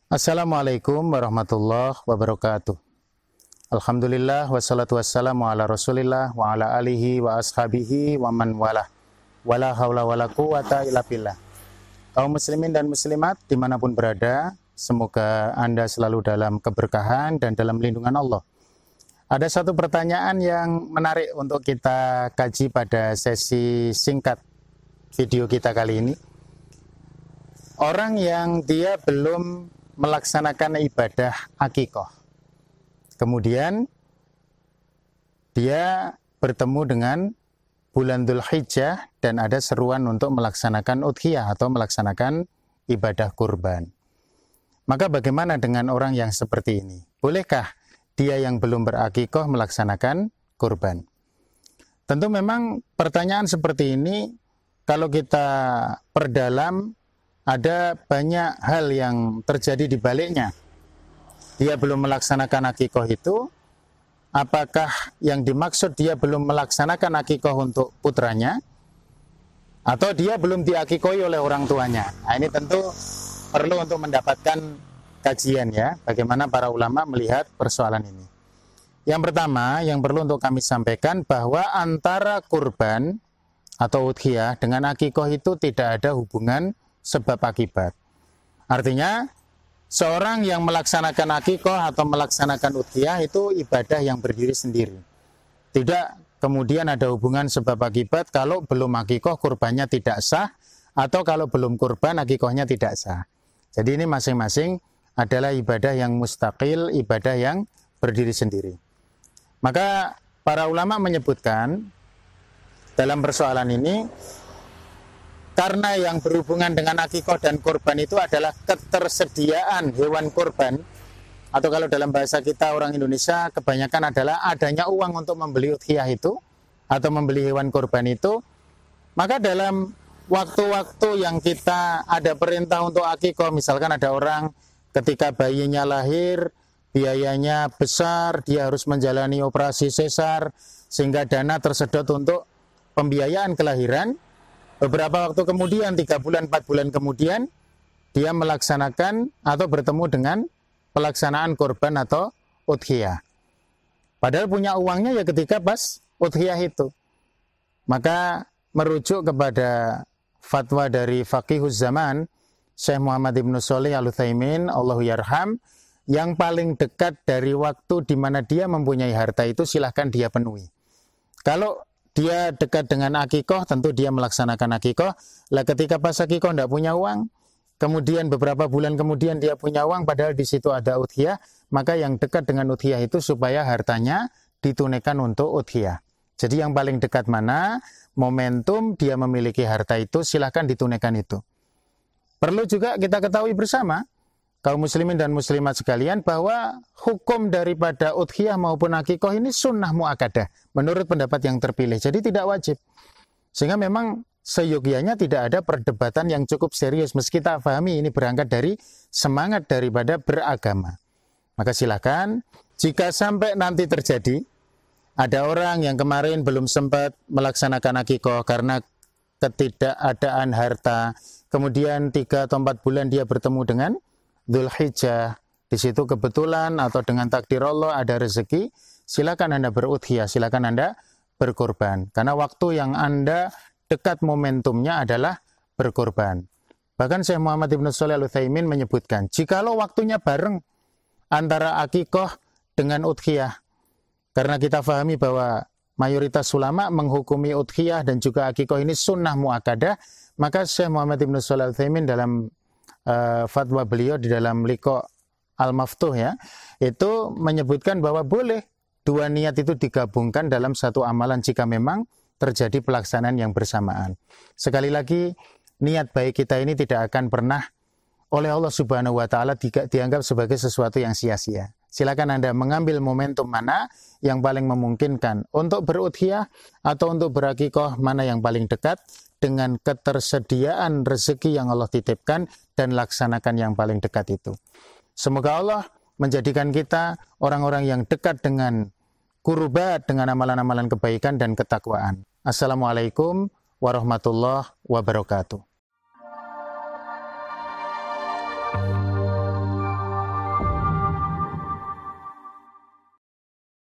Assalamualaikum warahmatullahi wabarakatuh. Alhamdulillah wassalatu wassalamu ala rasulillah wa ala alihi wa ashabihi wa man walah. Wala hawla wala quwata illa billah. Kaum muslimin dan muslimat dimanapun berada, semoga Anda selalu dalam keberkahan dan dalam lindungan Allah. Ada satu pertanyaan yang menarik untuk kita kaji pada sesi singkat video kita kali ini. Orang yang dia belum melaksanakan ibadah akikoh, kemudian dia bertemu dengan bulan Dzulhijjah dan ada seruan untuk melaksanakan udhiyah atau melaksanakan ibadah kurban. Maka bagaimana dengan orang yang seperti ini? Bolehkah dia yang belum berakikoh melaksanakan kurban? Tentu memang pertanyaan seperti ini kalau kita perdalam, ada banyak hal yang terjadi di baliknya. Dia belum melaksanakan akikoh itu, apakah yang dimaksud dia belum melaksanakan akikoh untuk putranya, atau dia belum diakikohi oleh orang tuanya? Nah, ini tentu perlu untuk mendapatkan kajian ya, bagaimana para ulama melihat persoalan ini. Yang pertama, yang perlu untuk kami sampaikan bahwa antara kurban atau udhiyah dengan akikoh itu tidak ada hubungan sebab akibat. Artinya, seorang yang melaksanakan akikoh atau melaksanakan udhiyah itu ibadah yang berdiri sendiri. Tidak kemudian ada hubungan sebab akibat kalau belum akikoh kurbannya tidak sah, atau kalau belum kurban akikohnya tidak sah. Jadi ini masing-masing adalah ibadah yang mustaqil, ibadah yang berdiri sendiri. Maka para ulama menyebutkan dalam persoalan ini, karena yang berhubungan dengan akikoh dan kurban itu adalah ketersediaan hewan kurban, atau kalau dalam bahasa kita orang Indonesia kebanyakan adalah adanya uang untuk membeli udhiyah itu atau membeli hewan kurban itu, maka dalam waktu-waktu yang kita ada perintah untuk akikoh, misalkan ada orang ketika bayinya lahir biayanya besar, dia harus menjalani operasi sesar sehingga dana tersedot untuk pembiayaan kelahiran. Beberapa waktu kemudian, 3 bulan, 4 bulan kemudian, dia melaksanakan atau bertemu dengan pelaksanaan kurban atau udhiyah. Padahal punya uangnya ya ketika pas udhiyah itu. Maka merujuk kepada fatwa dari Faqihuz Zaman, Syekh Muhammad Ibn Shalih Al-Utsaimin, Allahu yarham, yang paling dekat dari waktu di mana dia mempunyai harta itu silahkan dia penuhi. Kalau dia dekat dengan akikoh, tentu dia melaksanakan akikoh. Lah ketika pas akikoh tidak punya uang, kemudian beberapa bulan kemudian dia punya uang, padahal di situ ada udhiyah, maka yang dekat dengan udhiyah itu supaya hartanya ditunaikan untuk udhiyah. Jadi yang paling dekat mana, momentum dia memiliki harta itu, silahkan ditunaikan itu. Perlu juga kita ketahui bersama, kaum muslimin dan muslimat sekalian, bahwa hukum daripada udhiyah maupun akikoh ini sunnah mu'akadah menurut pendapat yang terpilih, jadi tidak wajib. Sehingga memang seyogianya tidak ada perdebatan yang cukup serius, meski kita pahami ini berangkat dari semangat daripada beragama. Maka silakan, jika sampai nanti terjadi ada orang yang kemarin belum sempat melaksanakan akikoh karena ketidakadaan harta, kemudian 3 atau 4 bulan dia bertemu dengan Dzulhijjah, di situ kebetulan atau dengan takdir Allah ada rezeki, silakan Anda berudhiyah, silakan Anda berkorban. Karena waktu yang Anda dekat momentumnya adalah berkorban. Bahkan Syekh Muhammad Ibn Shalih Al-Utsaimin menyebutkan, jikalau waktunya bareng antara akikoh dengan udhiyah, karena kita pahami bahwa mayoritas ulama menghukumi udhiyah dan juga akikoh ini sunnah mu'akadah, maka Syekh Muhammad Ibn Shalih Al-Utsaimin dalam fatwa beliau di dalam Liqa Al-Maftuh ya, itu menyebutkan bahwa boleh 2 niat itu digabungkan dalam satu amalan jika memang terjadi pelaksanaan yang bersamaan. Sekali lagi, niat baik kita ini tidak akan pernah oleh Allah Subhanahu wa taala dianggap sebagai sesuatu yang sia-sia. Silakan Anda mengambil momentum mana yang paling memungkinkan untuk berudhiyah atau untuk berakikoh, mana yang paling dekat dengan ketersediaan rezeki yang Allah titipkan, dan laksanakan yang paling dekat itu. Semoga Allah menjadikan kita orang-orang yang dekat dengan kurubat, dengan amalan-amalan kebaikan dan ketakwaan. Assalamualaikum warahmatullahi wabarakatuh.